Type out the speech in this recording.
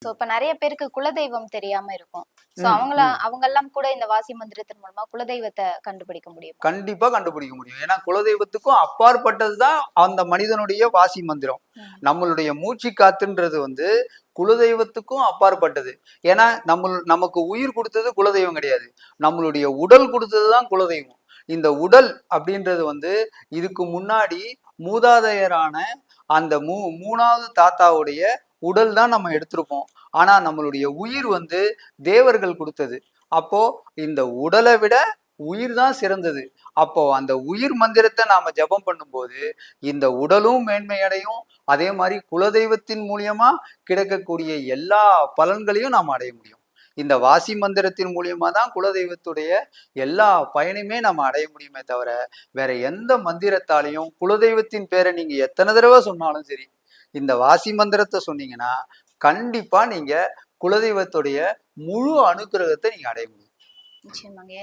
So இப்ப நிறைய பேருக்கு குலதெய்வம் தெரியாம இருக்கும். சோ ம், ம். அவங்கெல்லாம் கூட இந்த வாசி மந்திரத்தின் மூலமா குலதெய்வத்தை கண்டுபிடிக்க முடியும். கண்டிப்பா கண்டுபிடிக்க முடியும். ஏன்னா குலதெய்வத்துக்கும் அப்பாற்பட்டதுதான் அந்த மனிதனுடைய வாசி மந்திரம். நம்மளுடைய மூச்சு காத்துன்றது குலதெய்வத்துக்கும் அப்பாற்பட்டது. ஏன்னா நமக்கு உயிர் கொடுத்தது குலதெய்வம் கிடையாது. நம்மளுடைய உடல் கொடுத்ததுதான் குலதெய்வம். இந்த உடல் அப்படின்றது இதுக்கு முன்னாடி மூதாதையரான அந்த மூணாவது தாத்தாவுடைய உடல் தான் நம்ம எடுத்திருப்போம். ஆனா நம்மளுடைய உயிர் தேவர்கள் கொடுத்தது. அப்போ இந்த உடலை விட உயிர் தான் சிறந்தது. அப்போ அந்த உயிர் மந்திரத்தை நாம ஜபம் பண்ணும்போது இந்த உடலும் மேன்மையடையும். அதே மாதிரி குலதெய்வத்தின் மூலியமா கிடைக்கக்கூடிய எல்லா பலன்களையும் நாம் அடைய முடியும். இந்த வாசி மந்திரத்தின் மூலியமா தான் குலதெய்வத்துடைய எல்லா பயனுமே நம்ம அடைய முடியுமே தவிர வேற எந்த மந்திரத்தாலையும் குலதெய்வத்தின் பேரை நீங்க எத்தனை தடவை சொன்னாலும் சரி, இந்த வாசி மந்திரத்தை சொன்னீங்கன்னா கண்டிப்பா நீங்க குலதெய்வத்துடைய முழு அனுக்கிரகத்தை நீங்க அடைய முடியும். நிச்சயமாங்க.